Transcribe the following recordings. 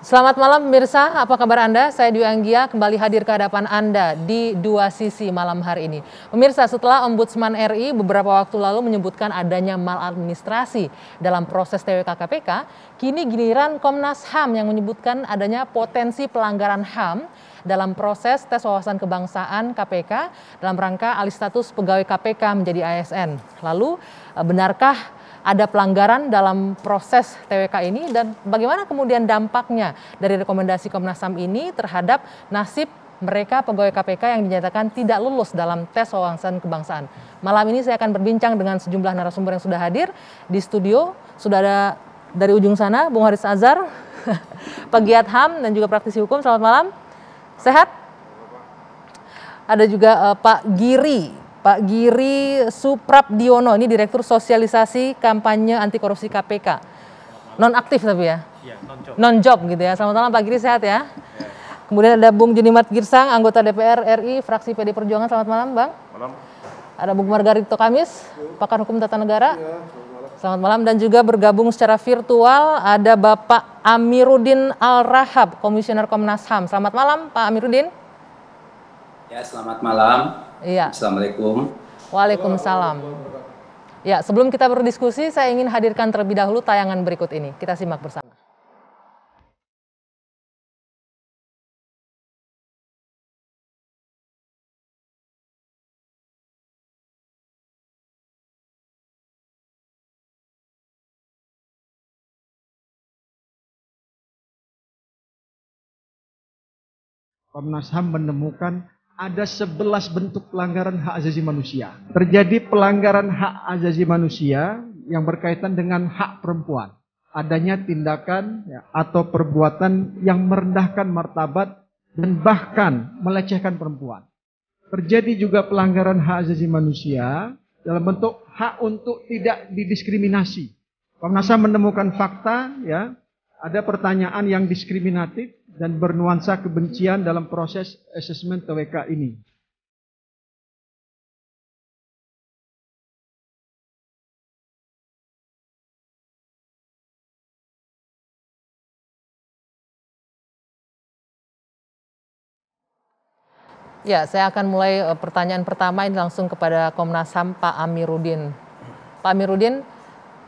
Selamat malam pemirsa, apa kabar Anda? Saya Dwi Anggia kembali hadir ke hadapan Anda di Dua Sisi malam hari ini. Pemirsa, setelah Ombudsman RI beberapa waktu lalu menyebutkan adanya maladministrasi dalam proses TWK KPK, kini giliran Komnas HAM yang menyebutkan adanya potensi pelanggaran HAM dalam proses tes wawasan kebangsaan KPK dalam rangka alih status pegawai KPK menjadi ASN. Lalu, benarkah ada pelanggaran dalam proses TWK ini dan bagaimana kemudian dampaknya dari rekomendasi Komnas HAM ini terhadap nasib mereka pegawai KPK yang dinyatakan tidak lulus dalam tes wawasan kebangsaan. Malam ini saya akan berbincang dengan sejumlah narasumber yang sudah hadir di studio. Sudah ada dari ujung sana Bung Haris Azhar, pegiat HAM dan juga praktisi hukum. Selamat malam. Sehat? Ada juga Pak Giri Suprabdiono, ini Direktur Sosialisasi Kampanye Anti Korupsi KPK. Non-aktif tapi ya? Iya, non-job gitu ya. Selamat malam Pak Giri, sehat ya? Kemudian ada Bung Junimat Girsang, anggota DPR RI, fraksi PD Perjuangan. Selamat malam Bang. Malam. Ada Bung Margarito Kamis, pakar hukum tata negara. Selamat malam. Dan juga bergabung secara virtual ada Bapak Amiruddin Al-Rahab, Komisioner Komnas HAM. Selamat malam Pak Amiruddin. Ya, selamat malam. Iya. Assalamualaikum. Waalaikumsalam. Ya, sebelum kita berdiskusi, saya ingin hadirkan terlebih dahulu tayangan berikut ini. Kita simak bersama. Komnas HAM menemukan ada 11 bentuk pelanggaran hak asasi manusia. Terjadi pelanggaran hak asasi manusia yang berkaitan dengan hak perempuan. Adanya tindakan atau perbuatan yang merendahkan martabat dan bahkan melecehkan perempuan. Terjadi juga pelanggaran hak asasi manusia dalam bentuk hak untuk tidak didiskriminasi. Komnas HAM menemukan fakta ada pertanyaan yang diskriminatif dan bernuansa kebencian dalam proses asesmen TWK ini. Ya, saya akan mulai pertanyaan pertama ini langsung kepada Komnas HAM Pak Amiruddin. Pak Amiruddin,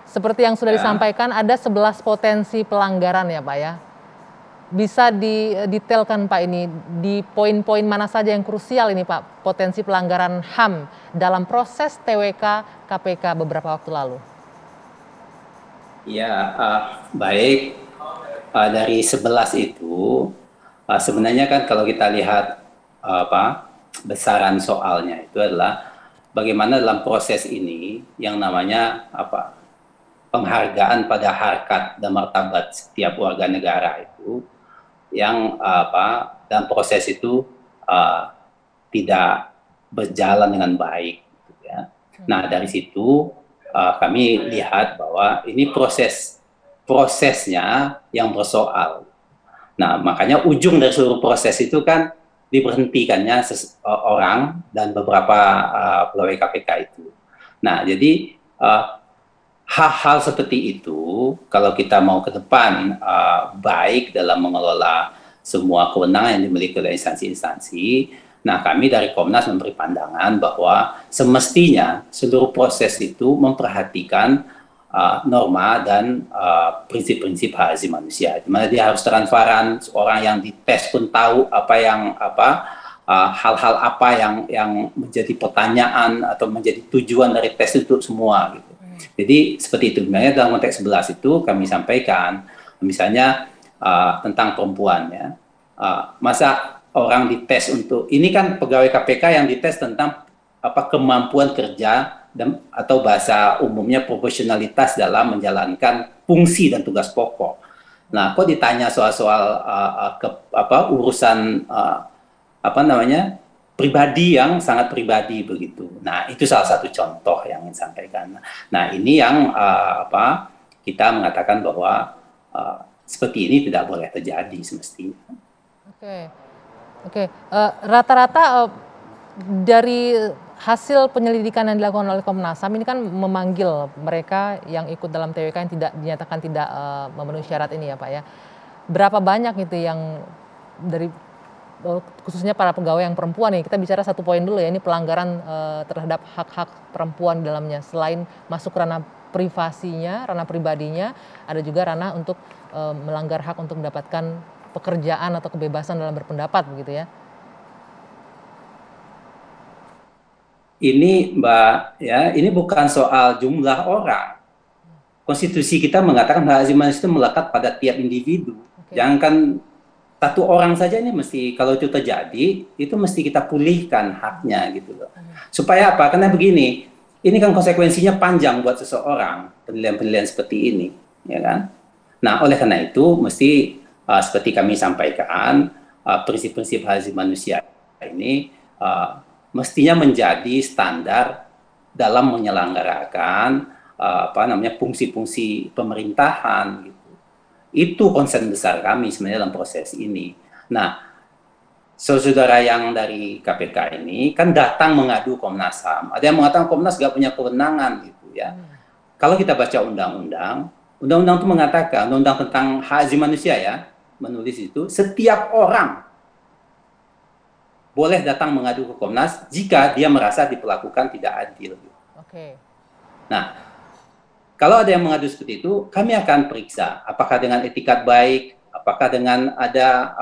seperti yang sudah disampaikan ada 11 potensi pelanggaran ya Pak ya. Bisa didetailkan Pak ini di poin-poin mana saja yang krusial ini Pak potensi pelanggaran HAM dalam proses TWK KPK beberapa waktu lalu? Ya, baik. Dari 11 itu sebenarnya kan kalau kita lihat besaran soalnya itu adalah bagaimana dalam proses ini yang namanya penghargaan pada harkat dan martabat setiap warga negara itu yang dalam proses itu tidak berjalan dengan baik gitu ya. Nah, dari situ kami lihat bahwa ini prosesnya yang bersoal. Nah, makanya ujung dari seluruh proses itu kan diberhentikannya orang dan beberapa pegawai KPK itu. Nah, jadi hal-hal seperti itu, kalau kita mau ke depan baik dalam mengelola semua kewenangan yang dimiliki oleh instansi-instansi, nah kami dari Komnas memberi pandangan bahwa semestinya seluruh proses itu memperhatikan norma dan prinsip-prinsip hak asasi manusia. Di mana dia harus transparan, orang yang dites pun tahu hal-hal apa yang menjadi pertanyaan atau menjadi tujuan dari tes itu semua gitu. Jadi seperti itu, sebenarnya dalam konteks 11 itu kami sampaikan, misalnya tentang perempuan ya, masa orang dites untuk, ini kan pegawai KPK yang dites tentang kemampuan kerja dan atau bahasa umumnya profesionalitas dalam menjalankan fungsi dan tugas pokok. Nah, kok ditanya soal-soal urusan pribadi yang sangat pribadi begitu. Nah, itu salah satu contoh yang ingin sampaikan. Nah, ini yang kita mengatakan bahwa seperti ini tidak boleh terjadi semestinya. Oke. Rata-rata dari hasil penyelidikan yang dilakukan oleh Komnas HAM ini kan memanggil mereka yang ikut dalam TWK yang tidak dinyatakan tidak memenuhi syarat ini ya Pak ya. berapa banyak itu yang dari khususnya para pegawai yang perempuan nih, kita bicara satu poin dulu ya, ini pelanggaran terhadap hak-hak perempuan di dalamnya. Selain masuk ranah privasinya, ranah pribadinya, ada juga ranah untuk melanggar hak untuk mendapatkan pekerjaan atau kebebasan dalam berpendapat begitu ya. Ini Mbak ya, ini bukan soal jumlah orang. Konstitusi kita mengatakan hak asasi manusia itu melekat pada tiap individu. Jangan kan satu orang saja ini mesti, kalau itu terjadi, itu mesti kita pulihkan haknya gitu loh. Supaya apa? Karena begini, ini kan konsekuensinya panjang buat seseorang, penilaian-penilaian seperti ini, ya kan? Nah, oleh karena itu mesti seperti kami sampaikan, prinsip-prinsip hak asasi manusia ini mestinya menjadi standar dalam menyelenggarakan fungsi-fungsi pemerintahan gitu. Itu concern besar kami sebenarnya dalam proses ini. Nah, saudara yang dari KPK ini kan datang mengadu Komnas HAM. Ada yang mengatakan Komnas nggak punya kewenangan gitu ya. Kalau kita baca undang-undang itu mengatakan, undang-undang tentang hak asasi manusia ya, menulis itu setiap orang boleh datang mengadu ke Komnas jika dia merasa diperlakukan tidak adil. Oke. Nah, kalau ada yang mengadu seperti itu, kami akan periksa apakah dengan etikat baik, apakah dengan ada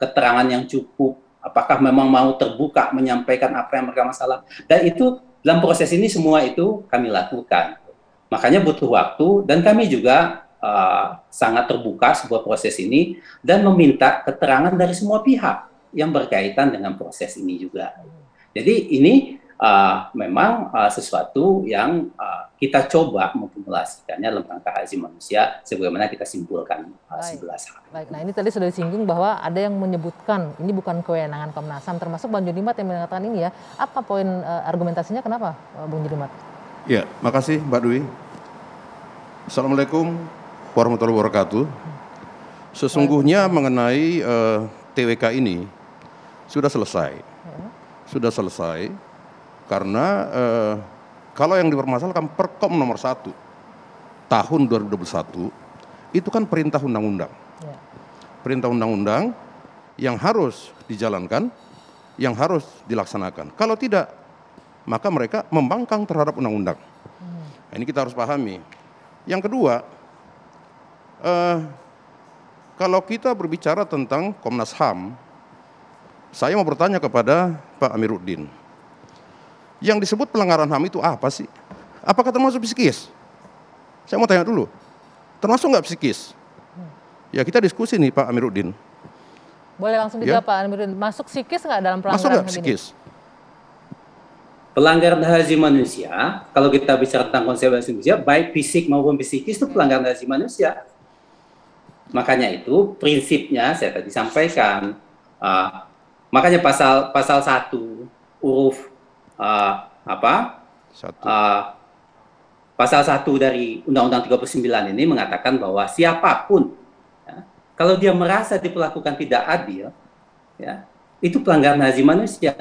keterangan yang cukup, apakah memang mau terbuka menyampaikan apa yang mereka masalah. Dan itu dalam proses ini semua itu kami lakukan. Makanya butuh waktu dan kami juga sangat terbuka sebuah proses ini dan meminta keterangan dari semua pihak yang berkaitan dengan proses ini juga. Jadi ini memang sesuatu yang kita coba memformulasikannya dalam rangka hak asasi manusia sebagaimana kita simpulkan 11 hal. Baik, nah ini tadi sudah disinggung bahwa ada yang menyebutkan ini bukan kewenangan Komnas HAM, termasuk Bang Junimat yang mengatakan ini ya. Apa poin argumentasinya kenapa Bang Junimat? Ya, makasih Mbak Dwi. Assalamualaikum warahmatullahi wabarakatuh. Sesungguhnya mengenai TWK ini sudah selesai. Sudah selesai karena kalau yang dipermasalahkan Perkom nomor 1 tahun 2021 itu kan perintah undang-undang. Perintah undang-undang yang harus dijalankan, yang harus dilaksanakan. Kalau tidak, maka mereka membangkang terhadap undang-undang. Ini kita harus pahami. Yang kedua, kalau kita berbicara tentang Komnas HAM, saya mau bertanya kepada Pak Amiruddin. Yang disebut pelanggaran HAM itu apa sih? Apakah termasuk psikis? Saya mau tanya dulu. Termasuk nggak psikis? Ya kita diskusi nih Pak Amiruddin. Boleh langsung dijawab Pak Amiruddin. Masuk psikis nggak dalam pelanggaran HAM ini? Masuk nggak psikis? Pelanggaran hak asasi manusia, kalau kita bicara tentang konsep hak asasi manusia, baik fisik maupun psikis itu pelanggaran hak asasi manusia. Makanya itu prinsipnya saya tadi sampaikan. Makanya pasal 1 huruf pasal 1 dari Undang-Undang 39 ini mengatakan bahwa siapapun ya, kalau dia merasa diperlakukan tidak adil ya, itu pelanggaran hak asasi manusia.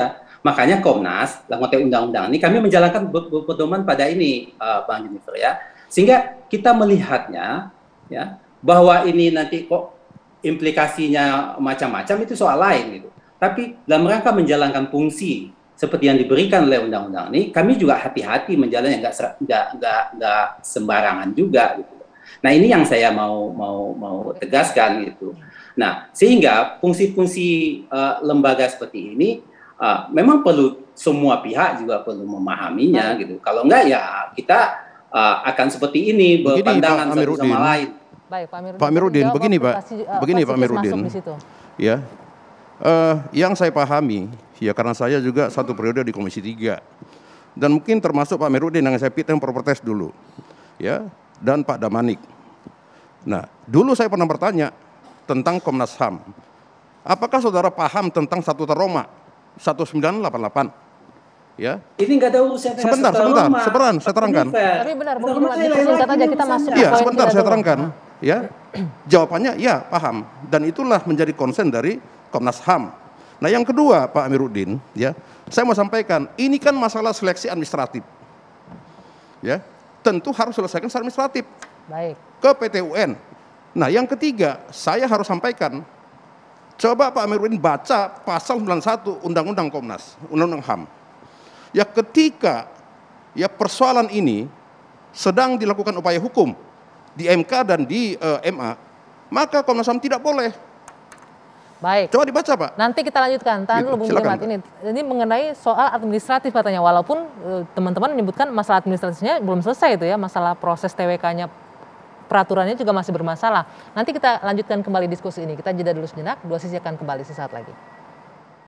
Makanya Komnas dalam konteks undang-undang ini kami menjalankan pedoman pada ini Bang Jennifer ya. Sehingga kita melihatnya ya bahwa ini nanti kok implikasinya macam-macam itu soal lain gitu. Tapi dalam rangka menjalankan fungsi seperti yang diberikan oleh undang-undang ini, kami juga hati-hati menjalannya, nggak sembarangan juga gitu. Nah ini yang saya mau tegaskan gitu. Nah sehingga fungsi-fungsi lembaga seperti ini memang perlu semua pihak juga perlu memahaminya gitu. Kalau enggak ya kita akan seperti ini berpandangan satu sama lain. Baik, Pak Amiruddin, begini Pak Amiruddin. Ya. Yang saya pahami, ya karena saya juga satu periode di Komisi 3 dan mungkin termasuk Pak Amiruddin yang saya fit yang propertes dulu, ya, dan Pak Damanik. Nah, dulu saya pernah bertanya tentang Komnas HAM. Apakah saudara paham tentang Statuta Roma 1988? Ya. Ini nggak ada urusan dengan sebentar, saya terangkan. Tapi benar, singkat aja kita masuk. Iya, sebentar saya terangkan. Ya, jawabannya ya paham dan itulah menjadi concern dari Komnas HAM. Nah yang kedua Pak Amiruddin, ya, saya mau sampaikan ini kan masalah seleksi administratif, ya, tentu harus selesaikan secara administratif. Baik. Ke PT UN, Nah, yang ketiga, saya harus sampaikan, coba Pak Amiruddin baca pasal 91 Undang-Undang Komnas, Undang-Undang HAM. Ya ketika ya persoalan ini sedang dilakukan upaya hukum di MK dan di MA, maka Komnas HAM tidak boleh. Baik. Coba dibaca, Pak. Nanti kita lanjutkan. Tahan dulu, Bung Dirmat. Ini mengenai soal administratif katanya. Walaupun teman-teman menyebutkan masalah administratifnya belum selesai itu ya, masalah proses TWK-nya, peraturannya juga masih bermasalah. Nanti kita lanjutkan kembali diskusi ini. Kita jeda dulu sejenak, Dua Sisi akan kembali sesaat lagi.